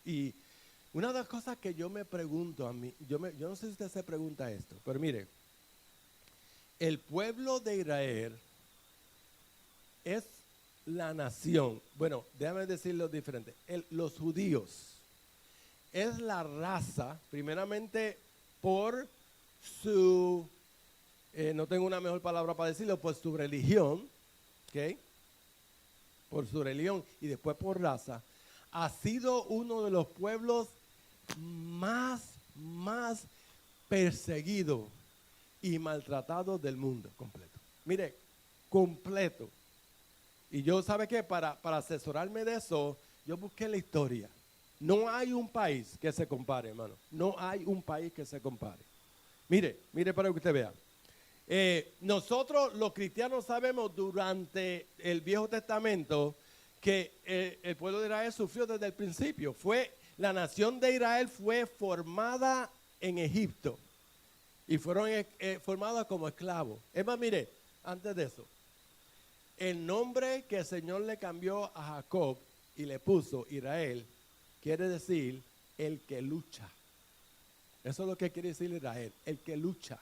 Y una de las cosas que yo me pregunto a mí, yo no sé si usted se pregunta esto, pero mire, el pueblo de Israel es la nación, bueno, déjame decirlo diferente, los judíos es la raza, primeramente por su, no tengo una mejor palabra para decirlo, por su religión, ¿ok? Por su religión y después por raza, ha sido uno de los pueblos más perseguidos y maltratados del mundo completo. Mire, completo. Y yo, ¿sabe qué? Para asesorarme de eso, yo busqué la historia. No hay un país que se compare, hermano. No hay un país que se compare. Mire para que usted vea. Nosotros los cristianos sabemos durante el Viejo Testamento que el pueblo de Israel sufrió desde el principio. La nación de Israel fue formada en Egipto y fueron formadas como esclavos. Es más, mire, antes de eso, el nombre que el Señor le cambió a Jacob y le puso Israel, quiere decir el que lucha. Eso es lo que quiere decir Israel, el que lucha.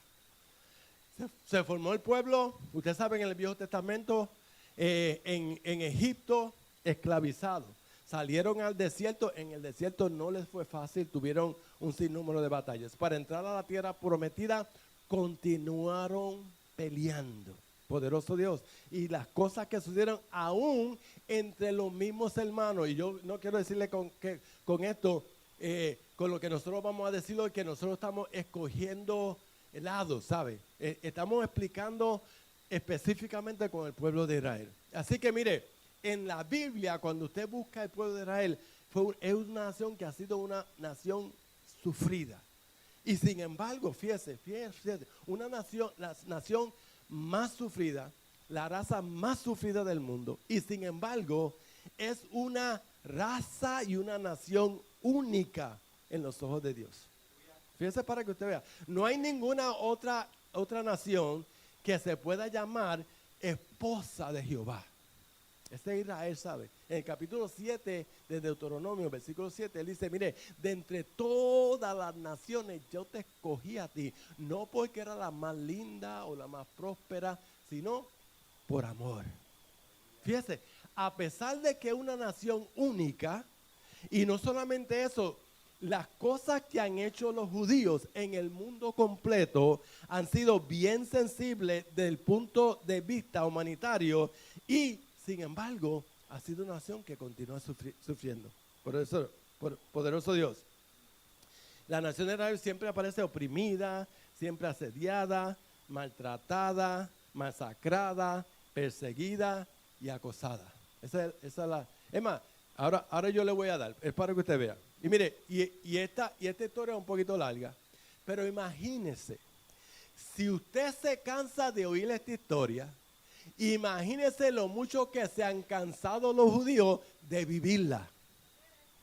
Se formó el pueblo, ustedes saben, en el Viejo Testamento, en Egipto, esclavizados. Salieron al desierto, en el desierto no les fue fácil, tuvieron un sinnúmero de batallas. Para entrar a la tierra prometida, continuaron peleando. Poderoso Dios. Y las cosas que sucedieron aún entre los mismos hermanos. Y yo no quiero decirle con esto, con lo que nosotros vamos a decirlo, que nosotros estamos escogiendo lados, ¿sabe? Estamos explicando específicamente con el pueblo de Israel. Así que mire, en la Biblia, cuando usted busca el pueblo de Israel, es una nación que ha sido una nación sufrida. Y sin embargo, fíjese, una nación, la nación más sufrida, la raza más sufrida del mundo, y sin embargo, es una raza y una nación única en los ojos de Dios. Fíjese para que usted vea, no hay ninguna otra nación que se pueda llamar esposa de Jehová. Este es Israel, ¿sabe? En el capítulo 7 de Deuteronomio, versículo 7, él dice, mire, de entre todas las naciones yo te escogí a ti, no porque era la más linda o la más próspera, sino por amor. Fíjese, a pesar de que es una nación única, y no solamente eso, las cosas que han hecho los judíos en el mundo completo han sido bien sensibles desde el punto de vista humanitario y sin embargo, ha sido una nación que continúa sufriendo. Por eso, poderoso Dios. La nación de Israel siempre aparece oprimida, siempre asediada, maltratada, masacrada, perseguida y acosada. Esa es la... Es más, ahora yo le voy a dar, es para que usted vea. Y mire, y esta historia es un poquito larga, pero imagínese, si usted se cansa de oír esta historia, imagínense lo mucho que se han cansado los judíos de vivirla.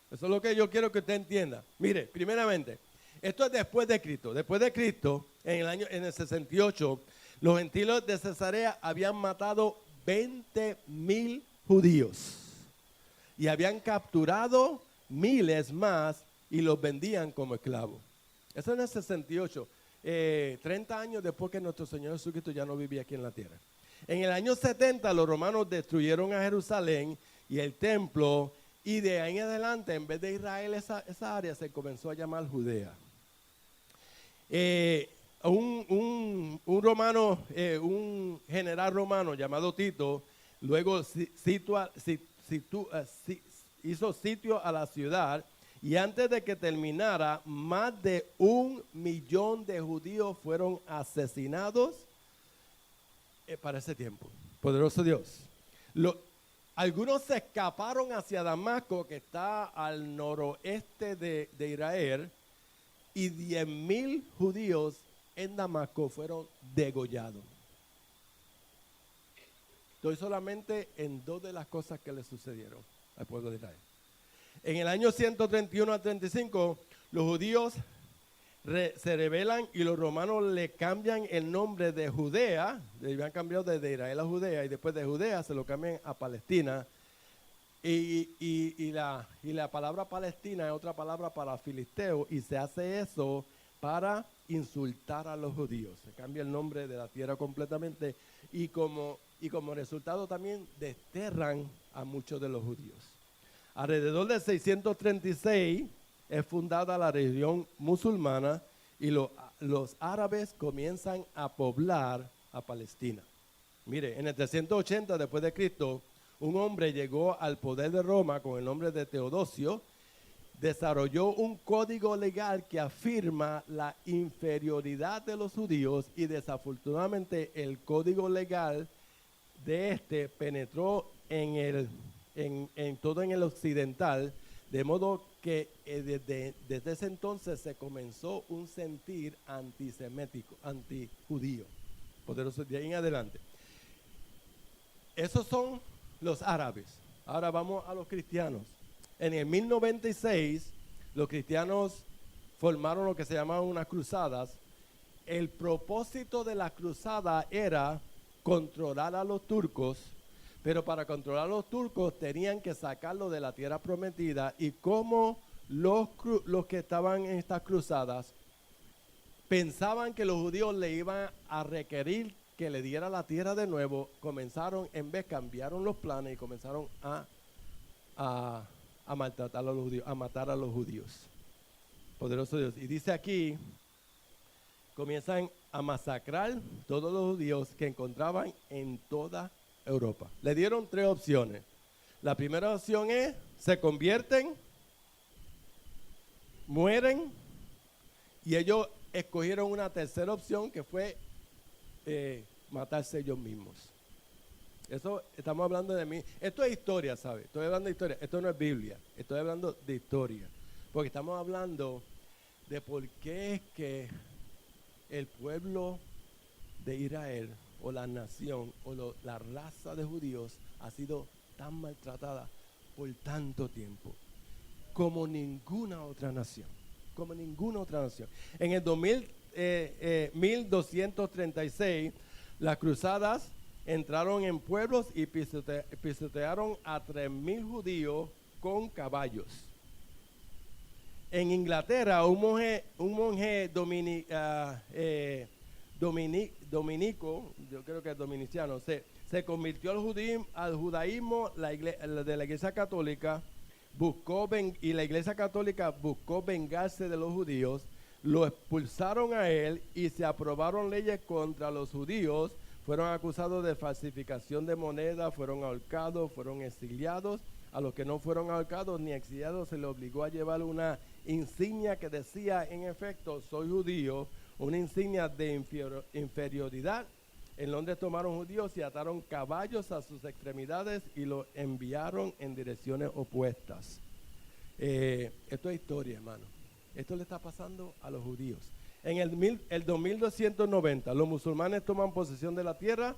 Eso es lo que yo quiero que usted entienda. Mire, primeramente, esto es después de Cristo. Después de Cristo, en el 68, los gentiles de Cesarea habían matado 20,000 judíos y habían capturado miles más y los vendían como esclavos. Eso en el 68, 30 años después que nuestro Señor Jesucristo ya no vivía aquí en la tierra. En el año 70 los romanos destruyeron a Jerusalén y el templo, y de ahí en adelante, en vez de Israel, esa área se comenzó a llamar Judea. Un general romano llamado Tito, luego hizo sitio a la ciudad, y antes de que terminara, más de 1,000,000 de judíos fueron asesinados para ese tiempo. Poderoso Dios. Algunos se escaparon hacia Damasco, que está al noroeste de Israel, y 10,000 judíos en Damasco fueron degollados. Estoy solamente en 2 de las cosas que le sucedieron al pueblo de Israel. En el año 131 al 35, los judíos se rebelan y los romanos le cambian el nombre de Judea, le habían cambiado desde Israel a Judea, y después de Judea se lo cambian a Palestina. Y la palabra Palestina es otra palabra para filisteo, y se hace eso para insultar a los judíos. Se cambia el nombre de la tierra completamente, y como resultado también desterran a muchos de los judíos. Alrededor de 636 es fundada la región musulmana, y los árabes comienzan a poblar a Palestina. Mire, en el 380 después de Cristo, un hombre llegó al poder de Roma con el nombre de Teodosio, desarrolló un código legal que afirma la inferioridad de los judíos, y desafortunadamente el código legal de este penetró en todo en el occidental, de modo que desde ese entonces se comenzó un sentir antisemético, antijudío, poderoso de ahí en adelante. Esos son los árabes. Ahora vamos a los cristianos. En el 1096, los cristianos formaron lo que se llamaban unas cruzadas. El propósito de la cruzada era controlar a los turcos, pero para controlar a los turcos tenían que sacarlos de la tierra prometida, y como los que estaban en estas cruzadas pensaban que los judíos le iban a requerir que le diera la tierra de nuevo, cambiaron los planes y comenzaron a maltratar a los judíos, a matar a los judíos. Poderoso Dios. Y dice aquí, comienzan a masacrar todos los judíos que encontraban en toda Europa. Le dieron 3 opciones. La primera opción es, se convierten, mueren, y ellos escogieron una tercera opción, que fue matarse ellos mismos. Eso estamos hablando de mí. Esto es historia, ¿sabe? Estoy hablando de historia. Esto no es Biblia. Estoy hablando de historia. Porque estamos hablando de por qué es que el pueblo de Israel, o la nación, o la raza de judíos, ha sido tan maltratada por tanto tiempo como ninguna otra nación. Como ninguna otra nación. En el 1236, las cruzadas entraron en pueblos y pisotearon a 3,000 judíos con caballos. En Inglaterra, un monje dominico, yo creo que es dominiciano, se convirtió al judaísmo de la Iglesia Católica, y la Iglesia Católica buscó vengarse de los judíos. Lo expulsaron a él, y se aprobaron leyes contra los judíos. Fueron acusados de falsificación de moneda, fueron ahorcados, fueron exiliados. A los que no fueron ahorcados ni exiliados se les obligó a llevar una insignia que decía, en efecto, soy judío, una insignia de inferioridad. En Londres tomaron judíos y ataron caballos a sus extremidades y los enviaron en direcciones opuestas. Esto es historia, hermano. Esto le está pasando a los judíos. En el 2290, los musulmanes toman posesión de la tierra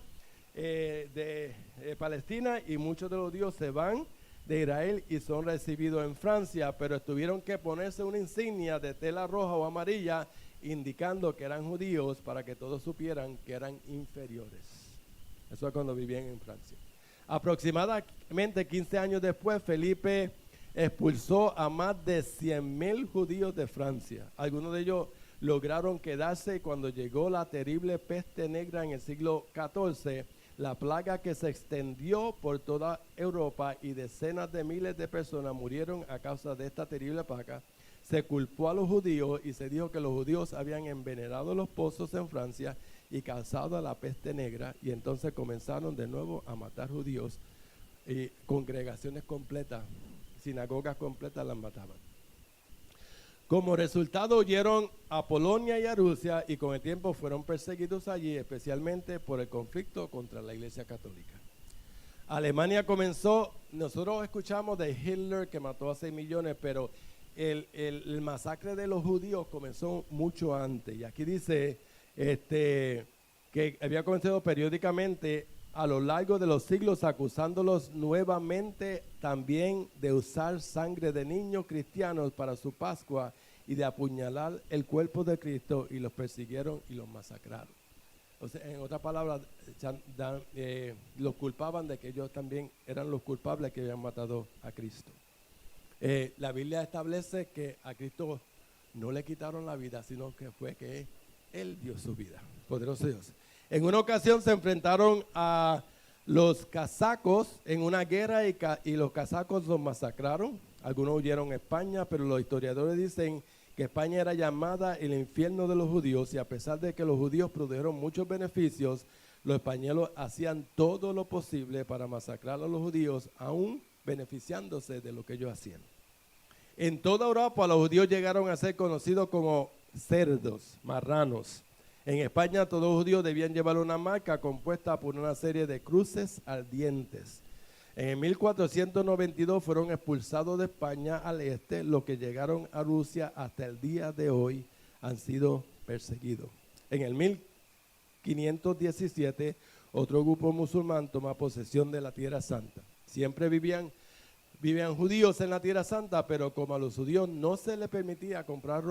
de Palestina, y muchos de los judíos se van de Israel y son recibidos en Francia, pero tuvieron que ponerse una insignia de tela roja o amarilla indicando que eran judíos, para que todos supieran que eran inferiores. Eso es cuando vivían en Francia. Aproximadamente 15 años después, Felipe expulsó a más de 100,000 judíos de Francia. Algunos de ellos lograron quedarse, y cuando llegó la terrible peste negra en el siglo XIV, la plaga que se extendió por toda Europa y decenas de miles de personas murieron a causa de esta terrible plaga, se culpó a los judíos y se dijo que los judíos habían envenenado los pozos en Francia y causado la peste negra, y entonces comenzaron de nuevo a matar judíos, y congregaciones completas, sinagogas completas las mataban. Como resultado huyeron a Polonia y a Rusia, y con el tiempo fueron perseguidos allí, especialmente por el conflicto contra la Iglesia Católica. Alemania comenzó, nosotros escuchamos de Hitler que mató a 6 millones, pero el masacre de los judíos comenzó mucho antes. Y aquí dice que había comenzado periódicamente a lo largo de los siglos, acusándolos nuevamente también de usar sangre de niños cristianos para su Pascua y de apuñalar el cuerpo de Cristo, y los persiguieron y los masacraron. O sea, en otras palabras, los culpaban de que ellos también eran los culpables que habían matado a Cristo. La Biblia establece que a Cristo no le quitaron la vida, sino que fue que Él dio su vida. Poderoso Dios. En una ocasión se enfrentaron a los casacos en una guerra y los casacos los masacraron. Algunos huyeron a España, pero los historiadores dicen que España era llamada el infierno de los judíos, y a pesar de que los judíos produjeron muchos beneficios, los españoles hacían todo lo posible para masacrar a los judíos, aún beneficiándose de lo que ellos hacían. En toda Europa los judíos llegaron a ser conocidos como cerdos, marranos. En España todos los judíos debían llevar una marca compuesta por una serie de cruces ardientes. En 1492 fueron expulsados de España al este. Los que llegaron a Rusia hasta el día de hoy han sido perseguidos. En el 1517 otro grupo musulmán toma posesión de la Tierra Santa. Siempre vivían judíos en la Tierra Santa, pero como a los judíos no se les permitía comprar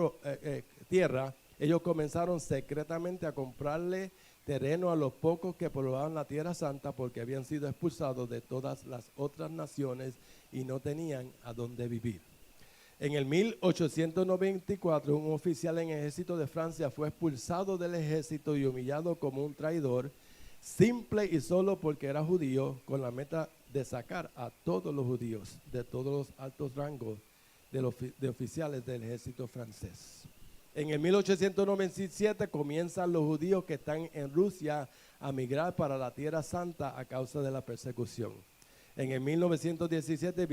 tierra, ellos comenzaron secretamente a comprarle terreno a los pocos que poblaban la Tierra Santa, porque habían sido expulsados de todas las otras naciones y no tenían a dónde vivir. En el 1894, un oficial en el ejército de Francia fue expulsado del ejército y humillado como un traidor, simple y solo porque era judío, con la meta de sacar a todos los judíos de todos los altos rangos de oficiales del ejército francés. En el 1897 comienzan los judíos que están en Rusia a migrar para la Tierra Santa a causa de la persecución. En el 1917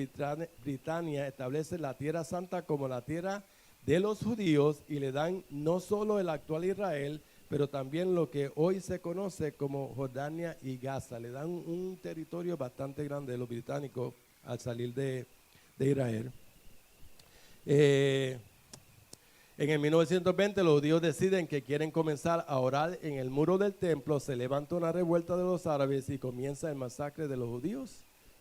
Britania establece la Tierra Santa como la tierra de los judíos y le dan no solo el actual Israel, pero también lo que hoy se conoce como Jordania y Gaza. Le dan un territorio bastante grande de los británicos al salir de Israel. En el 1920 los judíos deciden que quieren comenzar a orar en el muro del templo. Se levanta una revuelta de los árabes y comienza el masacre de los judíos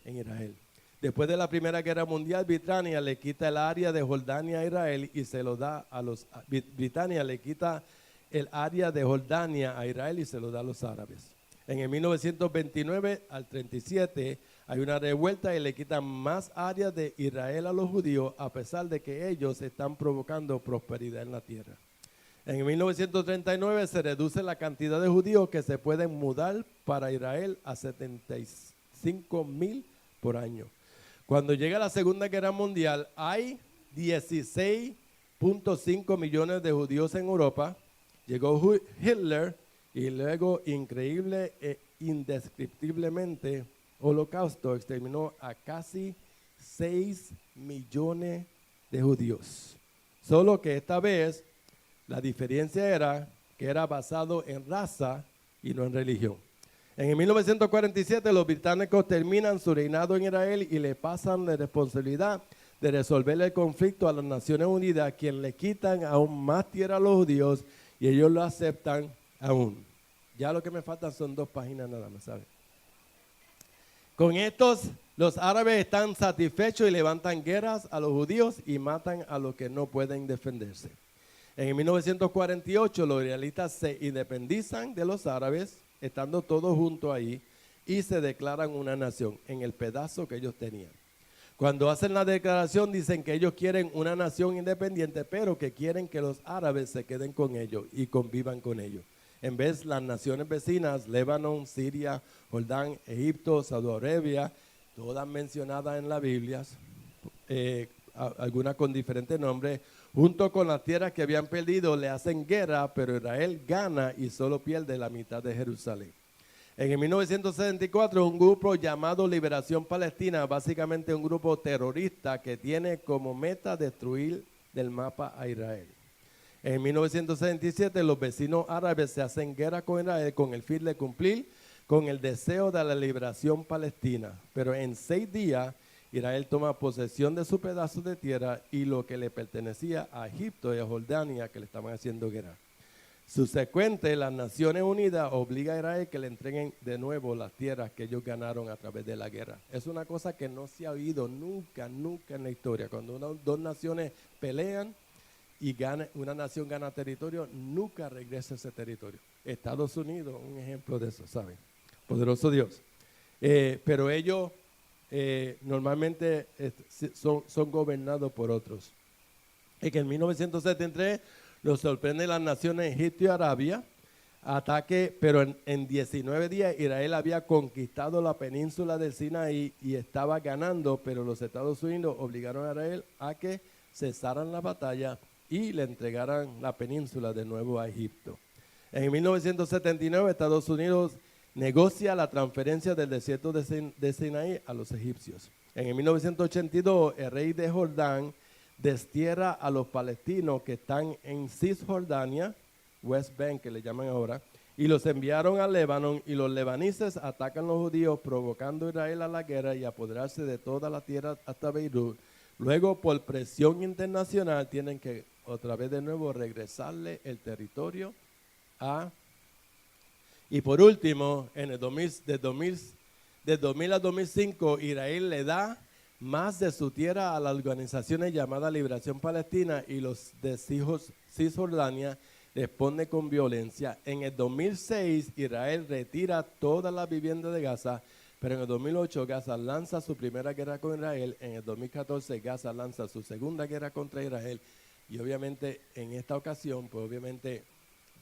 en Israel. Después de la Primera Guerra Mundial, Britania le quita el área de Jordania a Israel y se lo da a los... Britania le quita el área de Jordania a Israel y se lo da a los árabes. En el 1929 al 37 hay una revuelta y le quitan más áreas de Israel a los judíos, a pesar de que ellos están provocando prosperidad en la tierra. En 1939 se reduce la cantidad de judíos que se pueden mudar para Israel a 75,000 por año. Cuando llega la Segunda Guerra Mundial, hay 16.5 millones de judíos en Europa. Llegó Hitler y luego, increíble e indescriptiblemente, Holocausto exterminó a casi 6 millones de judíos. Solo que esta vez la diferencia era que era basado en raza y no en religión. En 1947 los británicos terminan su reinado en Israel y le pasan la responsabilidad de resolver el conflicto a las Naciones Unidas, quien le quitan aún más tierra a los judíos y ellos lo aceptan aún. Ya lo que me faltan son 2 páginas nada más, ¿sabes? Con estos, los árabes están satisfechos y levantan guerras a los judíos y matan a los que no pueden defenderse. En 1948 los israelitas se independizan de los árabes, estando todos juntos ahí, y se declaran una nación en el pedazo que ellos tenían. Cuando hacen la declaración dicen que ellos quieren una nación independiente, pero que quieren que los árabes se queden con ellos y convivan con ellos. En vez, las naciones vecinas, Líbano, Siria, Jordán, Egipto, Saudi Arabia, todas mencionadas en la Biblia, algunas con diferentes nombres, junto con las tierras que habían perdido, le hacen guerra, pero Israel gana y solo pierde la mitad de Jerusalén. En 1974, un grupo llamado Liberación Palestina, básicamente un grupo terrorista que tiene como meta destruir del mapa a Israel. En 1967 los vecinos árabes se hacen guerra con Israel con el fin de cumplir con el deseo de la liberación palestina. Pero en 6 días Israel toma posesión de su pedazo de tierra y lo que le pertenecía a Egipto y a Jordania, que le estaban haciendo guerra. Subsecuente, las Naciones Unidas obliga a Israel que le entreguen de nuevo las tierras que ellos ganaron a través de la guerra. Es una cosa que no se ha oído nunca en la historia. Cuando 2 naciones pelean y una nación gana territorio, nunca regresa ese territorio. Estados Unidos, un ejemplo de eso, ¿saben? Poderoso Dios. Pero ellos normalmente son gobernados por otros. Y que en 1973 los sorprende las naciones Egipto y Arabia, ataque, pero en 19 días Israel había conquistado la península del Sinaí y estaba ganando, pero los Estados Unidos obligaron a Israel a que cesaran la batalla y le entregaran la península de nuevo a Egipto. En 1979 Estados Unidos negocia la transferencia del desierto de Sinaí a los egipcios. En 1982 el rey de Jordán destierra a los palestinos que están en Cisjordania, West Bank que le llaman ahora, y los enviaron a Líbano, y los libaneses atacan a los judíos, provocando a Israel a la guerra y apoderarse de toda la tierra hasta Beirut. Luego, por presión internacional, tienen que otra vez de nuevo regresarle el territorio a... Y por último, en el 2000 a 2005, Israel le da más de su tierra a las organizaciones llamadas Liberación Palestina, y los de Cisjordania responde con violencia. En el 2006 Israel retira todas las viviendas de Gaza, pero en el 2008 Gaza lanza su primera guerra con Israel. En el 2014 Gaza lanza su segunda guerra contra Israel, y obviamente en esta ocasión pues obviamente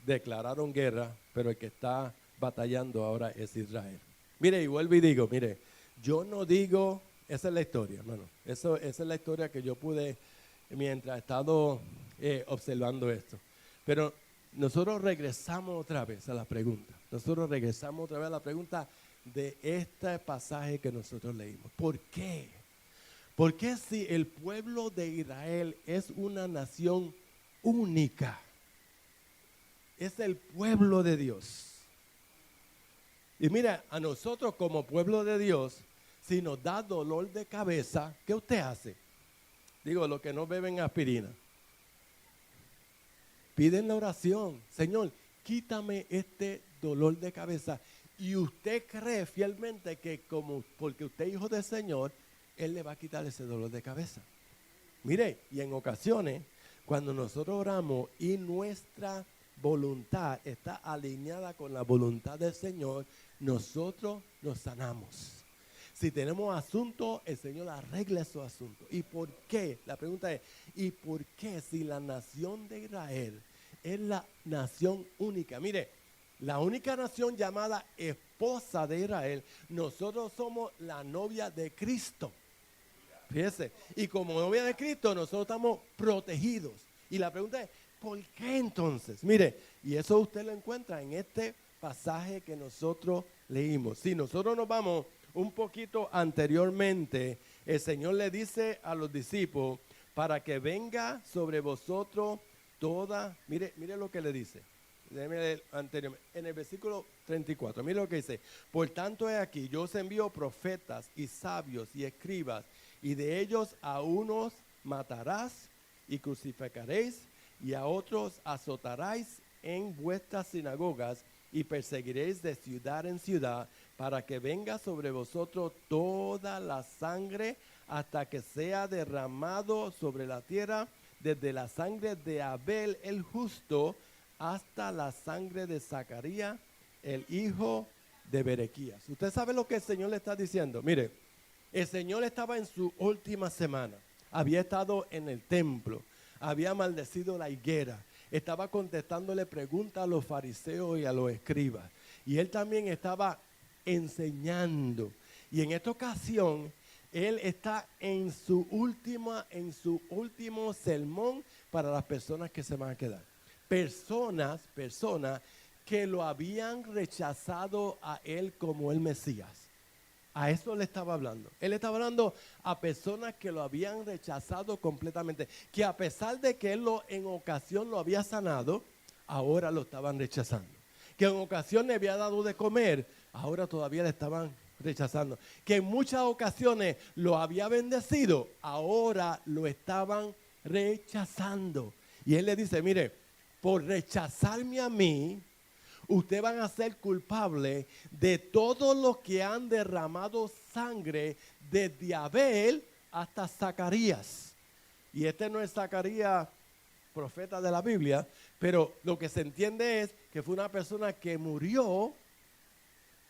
declararon guerra, pero el que está batallando ahora es Israel. Mire, y vuelvo y digo, mire, yo no digo, esa es la historia, hermano, esa es la historia que yo pude mientras he estado observando esto. Pero nosotros regresamos otra vez a la pregunta. De este pasaje que nosotros leímos. ¿Por qué? ¿Por qué si el pueblo de Israel es una nación única? Es el pueblo de Dios. Y mira, a nosotros como pueblo de Dios, si nos da dolor de cabeza, ¿qué usted hace? Digo, los que no beben aspirina. Piden la oración, Señor, quítame este dolor de cabeza. Y usted cree fielmente que porque usted es hijo del Señor, Él le va a quitar ese dolor de cabeza. Mire, y en ocasiones, cuando nosotros oramos y nuestra voluntad está alineada con la voluntad del Señor, nosotros nos sanamos. Si tenemos asuntos, el Señor arregla esos asuntos. ¿Y por qué? La pregunta es, ¿y por qué si la nación de Israel es la nación única? Mire, la única nación llamada esposa de Israel, nosotros somos la novia de Cristo. Fíjese, y como novia de Cristo, nosotros estamos protegidos. Y la pregunta es, ¿por qué entonces? Mire, y eso usted lo encuentra en este pasaje que nosotros leímos. Si nosotros nos vamos un poquito anteriormente, el Señor le dice a los discípulos, para que venga sobre vosotros toda, mire lo que le dice, déjeme leer anteriormente, en el versículo 34, mire lo que dice, por tanto he aquí, yo os envío profetas y sabios y escribas, y de ellos a unos matarás y crucificaréis, y a otros azotaréis en vuestras sinagogas, y perseguiréis de ciudad en ciudad, para que venga sobre vosotros toda la sangre hasta que sea derramado sobre la tierra, desde la sangre de Abel el justo hasta la sangre de Zacarías el hijo de Berequías. Usted sabe lo que el Señor le está diciendo. Mire, el Señor estaba en su última semana, había estado en el templo, había maldecido la higuera, estaba contestándole preguntas a los fariseos y a los escribas, y él también estaba enseñando. Y en esta ocasión él está en su último sermón para las personas que se van a quedar. Personas que lo habían rechazado a él como el Mesías. A eso le estaba hablando. Él estaba hablando a personas que lo habían rechazado completamente, que a pesar de que él en ocasión lo había sanado, ahora lo estaban rechazando. Que en ocasión le había dado de comer, ahora todavía le estaban rechazando. Que en muchas ocasiones lo había bendecido, ahora lo estaban rechazando. Y él le dice, mire, por rechazarme a mí, ustedes van a ser culpables de todos los que han derramado sangre desde Abel hasta Zacarías. Y este no es Zacarías profetas de la Biblia, pero lo que se entiende es que fue una persona que murió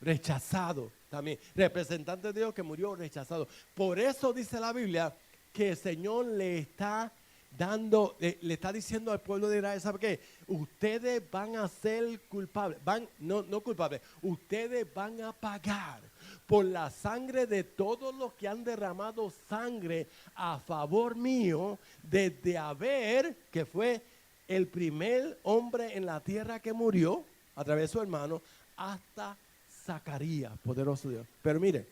rechazado también, representante de Dios que murió rechazado. Por eso dice la Biblia que el Señor le está dando, le está diciendo al pueblo de Israel, ¿sabe qué? Ustedes van a ser culpables, no culpables, ustedes van a pagar por la sangre de todos los que han derramado sangre a favor mío, desde Abel, que fue el primer hombre en la tierra que murió a través de su hermano, hasta Zacarías, poderoso Dios. Pero mire,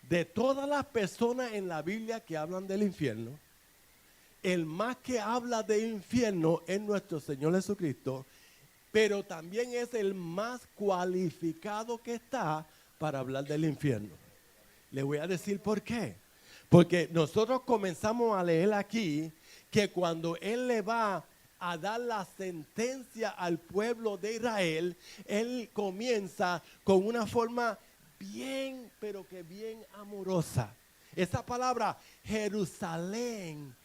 de todas las personas en la Biblia que hablan del infierno, el más que habla del infierno es nuestro Señor Jesucristo, pero también es el más cualificado que está para hablar del infierno. Le voy a decir por qué. Porque nosotros comenzamos a leer aquí que cuando Él le va a dar la sentencia al pueblo de Israel, Él comienza con una forma bien, pero que bien amorosa. Esa palabra Jerusalén,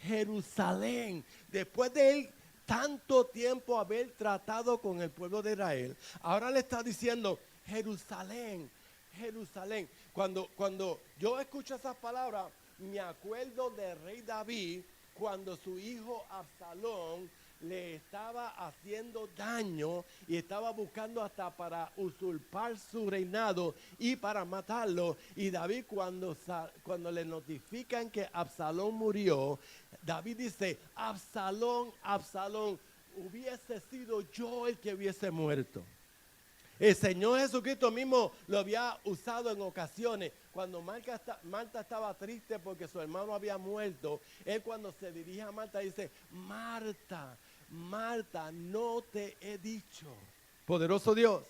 Jerusalén, después de Él tanto tiempo haber tratado con el pueblo de Israel, ahora le está diciendo Jerusalén, Jerusalén. Cuando yo escucho esas palabras, me acuerdo del rey David, cuando su hijo Absalón le estaba haciendo daño y estaba buscando hasta para usurpar su reinado y para matarlo. Y David, cuando le notifican que Absalón murió, David dice, Absalón, Absalón, hubiese sido yo el que hubiese muerto. El Señor Jesucristo mismo lo había usado en ocasiones. Cuando Marta estaba triste porque su hermano había muerto, Él cuando se dirige a Marta dice, Marta, Marta, no te he dicho. Poderoso Dios.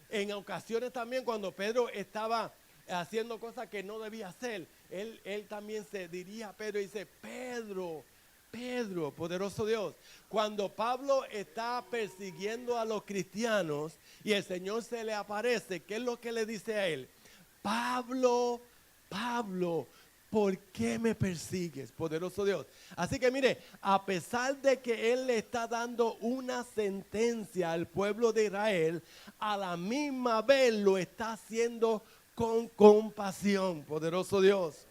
En ocasiones también cuando Pedro estaba haciendo cosas que no debía hacer, él también se dirige a Pedro y dice, Pedro, Pedro, poderoso Dios. Cuando Pablo está persiguiendo a los cristianos y el Señor se le aparece, ¿qué es lo que le dice a él? Pablo, Pablo, ¿por qué me persigues? Poderoso Dios. Así que mire, a pesar de que Él le está dando una sentencia al pueblo de Israel, a la misma vez lo está haciendo con compasión. Poderoso Dios.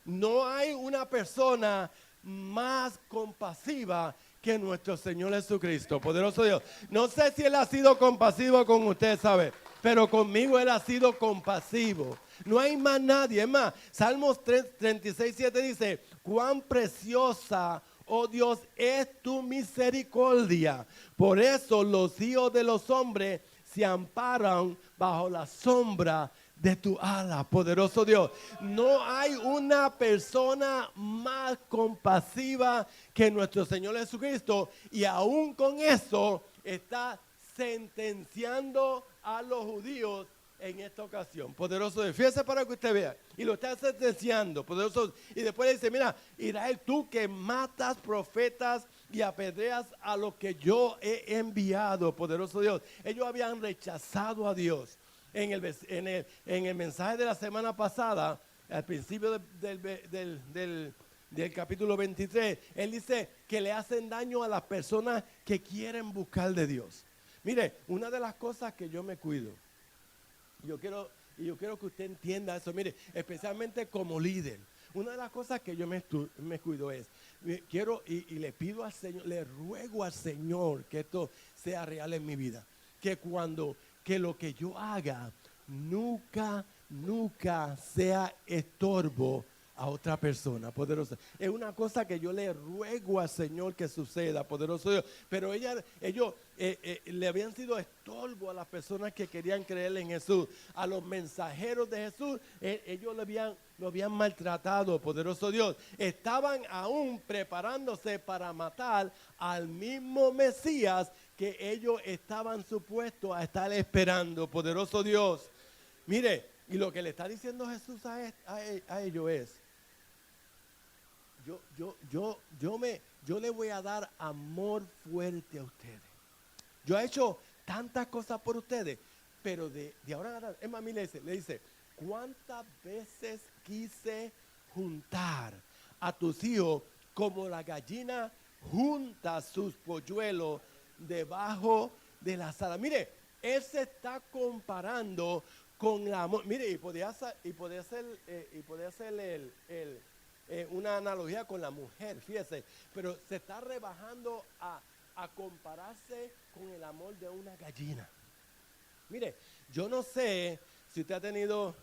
No hay una persona más compasiva que nuestro Señor Jesucristo. Poderoso Dios. No sé si Él ha sido compasivo con usted, ¿sabe? Pero conmigo Él ha sido compasivo. No hay más nadie. Es más, Salmos 36:7 dice, cuán preciosa, oh Dios, es tu misericordia. Por eso los hijos de los hombres se amparan bajo la sombra de tu ala, poderoso Dios. No hay una persona más compasiva que nuestro Señor Jesucristo, y aún con eso está sentenciando a los judíos en esta ocasión. Poderoso Dios, fíjese para que usted vea, y lo está sentenciando, poderoso. Y después le dice, mira, Israel, tú que matas profetas y apedreas a los que yo he enviado, poderoso Dios. Ellos habían rechazado a Dios. En el mensaje de la semana pasada, al principio del capítulo 23, él dice que le hacen daño a las personas que quieren buscar de Dios. Mire, una de las cosas que yo me cuido, yo quiero que usted entienda eso, mire, especialmente como líder, una de las cosas que yo me cuido es, quiero y le pido al Señor, le ruego al Señor que esto sea real en mi vida, que lo que yo haga nunca sea estorbo a otra persona, poderosa. Es una cosa que yo le ruego al Señor que suceda, poderoso Dios. Pero ellos le habían sido estorbo a las personas que querían creer en Jesús, a los mensajeros de Jesús. Ellos lo habían maltratado, poderoso Dios. Estaban aún preparándose para matar al mismo Mesías que ellos estaban supuestos a estar esperando, poderoso Dios. Mire, y lo que le está diciendo Jesús a ellos es, yo le voy a dar amor fuerte a ustedes. Yo he hecho tantas cosas por ustedes, pero de ahora en adelante, es más, le dice, ¿cuántas veces quise juntar a tus hijos como la gallina junta sus polluelos debajo de las alas. Mire, él se está comparando con el amor. Mire, y podía hacer una analogía con la mujer, fíjese, pero se está rebajando a compararse con el amor de una gallina. Mire, yo no sé si usted ha tenido,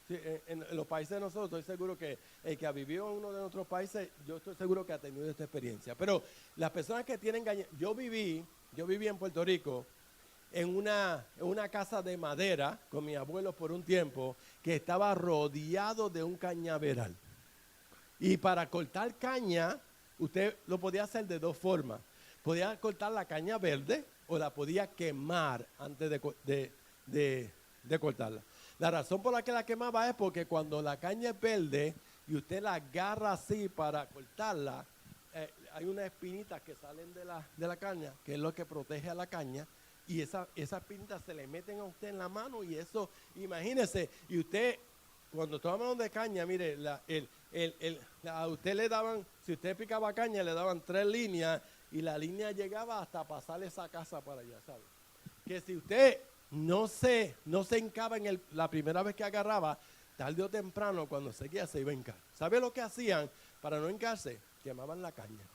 en los países de nosotros, estoy seguro que el que ha vivido en uno de nuestros países, yo estoy seguro que ha tenido esta experiencia. Pero las personas que tienen gallinas, yo viví en Puerto Rico en una casa de madera con mi abuelo por un tiempo que estaba rodeado de un cañaveral. Y para cortar caña, usted lo podía hacer de dos formas. Podía cortar la caña verde o la podía quemar antes de cortarla. La razón por la que la quemaba es porque cuando la caña es verde y usted la agarra así para cortarla, hay unas espinitas que salen de la caña, que es lo que protege a la caña, y esas espinitas se le meten a usted en la mano y eso, imagínese, y usted, cuando estamos hablando de caña, mire, a usted le daban, si usted picaba caña, le daban 3 líneas y la línea llegaba hasta pasar esa casa para allá, ¿sabe? Que si usted no se hincaba la primera vez que agarraba, tarde o temprano, cuando seguía, se iba a hincar. ¿Sabe lo que hacían para no hincarse? Quemaban la caña.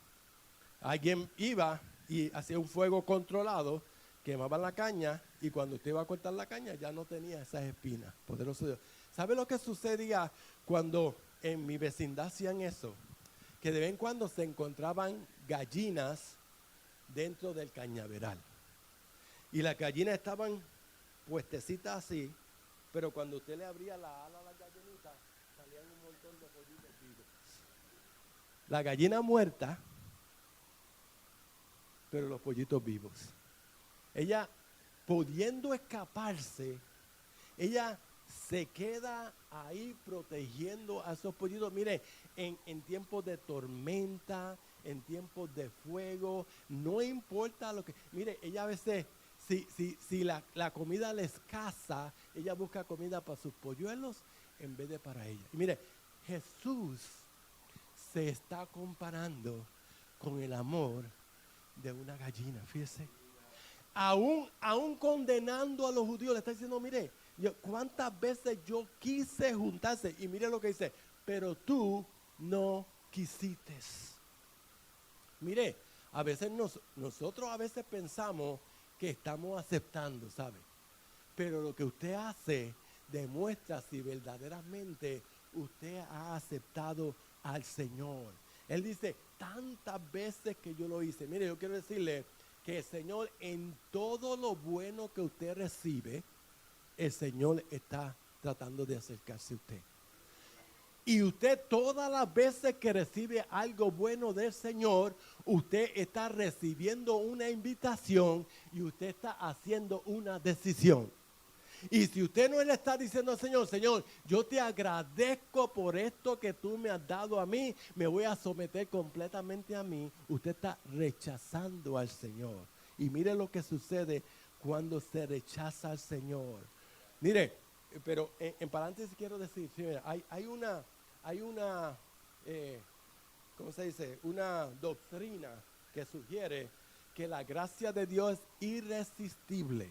Alguien iba y hacía un fuego controlado, quemaban la caña y cuando usted iba a cortar la caña ya no tenía esas espinas. Poderoso Dios. ¿Sabe lo que sucedía cuando en mi vecindad hacían eso? Que de vez en cuando se encontraban gallinas dentro del cañaveral. Y las gallinas estaban puestecitas así, pero cuando usted le abría la ala a las gallinitas, salían un montón de pollitos vivos. La gallina muerta, pero los pollitos vivos. Ella, pudiendo escaparse, ella se queda ahí protegiendo a esos pollitos. Mire, en tiempos de tormenta, en tiempos de fuego, no importa lo que... Mire, ella a veces, si la comida le escasa, ella busca comida para sus polluelos en vez de para ella. Y mire, Jesús se está comparando con el amor de una gallina, fíjese. Aún condenando a los judíos, le está diciendo, mire, cuántas veces yo quise juntarse, y mire lo que dice, pero tú no quisiste. Mire, a veces nosotros a veces pensamos que estamos aceptando, ¿sabe? Pero lo que usted hace demuestra si verdaderamente usted ha aceptado al Señor. Él dice, tantas veces que yo lo hice. Mire, yo quiero decirle que el Señor, en todo lo bueno que usted recibe, el Señor está tratando de acercarse a usted. Y usted, todas las veces que recibe algo bueno del Señor, usted está recibiendo una invitación y usted está haciendo una decisión. Y si usted no le está diciendo al Señor, Señor, yo te agradezco por esto que tú me has dado a mí, me voy a someter completamente a mí, usted está rechazando al Señor. Y mire lo que sucede cuando se rechaza al Señor. Mire, pero en paréntesis quiero decir, sí, mira, hay una, ¿cómo se dice? Una doctrina que sugiere que la gracia de Dios es irresistible.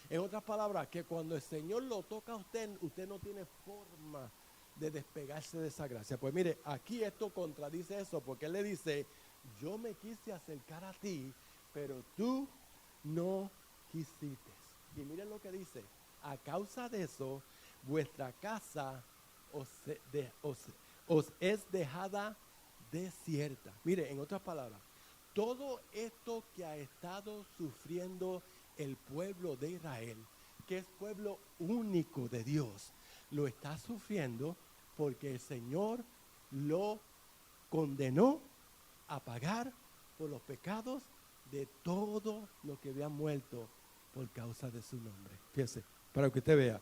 En otras palabras, que cuando el Señor lo toca a usted, usted no tiene forma de despegarse de esa gracia. Pues mire, aquí esto contradice eso, porque Él le dice, yo me quise acercar a ti, pero tú no quisiste. Y miren lo que dice, a causa de eso, vuestra casa os es dejada desierta. Mire, en otras palabras, todo esto que ha estado sufriendo el pueblo de Israel, que es pueblo único de Dios, lo está sufriendo porque el Señor lo condenó a pagar por los pecados de todos los que habían muerto por causa de su nombre. Fíjese, para que usted vea.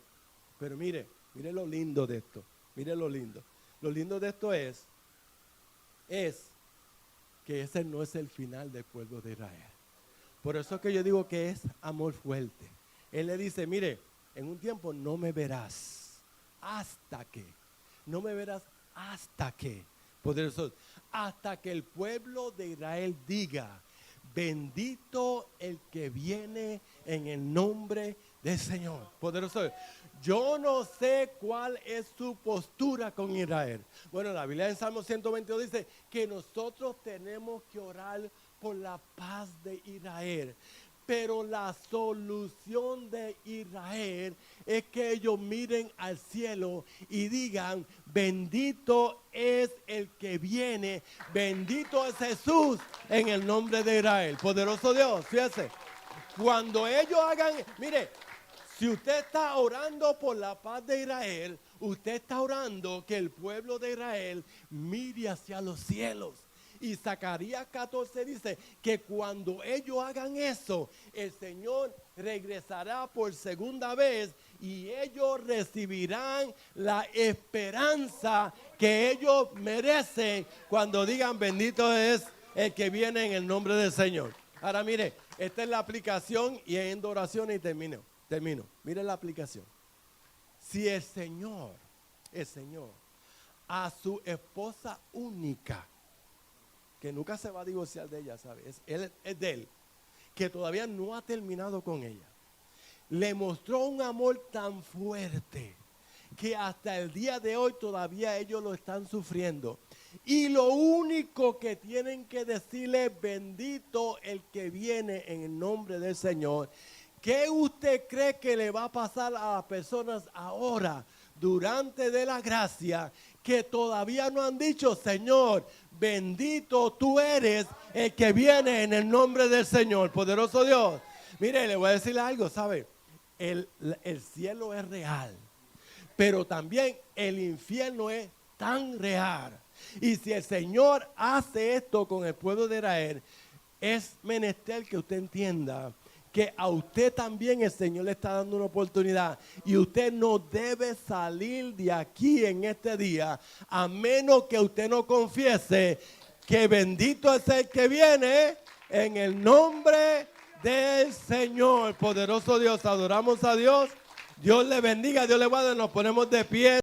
Pero mire lo lindo de esto. Mire lo lindo. Lo lindo de esto es que ese no es el final del pueblo de Israel. Por eso es que yo digo que es amor fuerte. Él le dice, mire, en un tiempo no me verás hasta que. No me verás hasta que. Poderoso. Hasta que el pueblo de Israel diga, bendito el que viene en el nombre del Señor. Poderoso. Yo no sé cuál es su postura con Israel. Bueno, la Biblia en Salmo 122 dice que nosotros tenemos que orar por la paz de Israel. Pero la solución de Israel es que ellos miren al cielo y digan, bendito es el que viene, bendito es Jesús en el nombre de Israel. Poderoso Dios, fíjese, cuando ellos hagan, mire, si usted está orando por la paz de Israel, usted está orando que el pueblo de Israel mire hacia los cielos. Y Zacarías 14 dice que cuando ellos hagan eso, el Señor regresará por segunda vez y ellos recibirán la esperanza que ellos merecen cuando digan bendito es el que viene en el nombre del Señor. Ahora mire, esta es la aplicación y en oración y termino. Mire la aplicación. Si el Señor, a su esposa única, que nunca se va a divorciar de ella, ¿sabes? Es de él, que todavía no ha terminado con ella. Le mostró un amor tan fuerte que hasta el día de hoy todavía ellos lo están sufriendo. Y lo único que tienen que decirle es bendito el que viene en el nombre del Señor. ¿Qué usted cree que le va a pasar a las personas ahora, durante de la gracia, que todavía no han dicho, Señor, bendito tú eres el que viene en el nombre del Señor, poderoso Dios? Mire, le voy a decir algo, ¿sabe? El cielo es real, pero también el infierno es tan real. Y si el Señor hace esto con el pueblo de Israel, es menester que usted entienda que a usted también el Señor le está dando una oportunidad y usted no debe salir de aquí en este día a menos que usted no confiese que bendito es el que viene en el nombre del Señor. Poderoso Dios, adoramos a Dios. Dios le bendiga, Dios le guarde, nos ponemos de pie.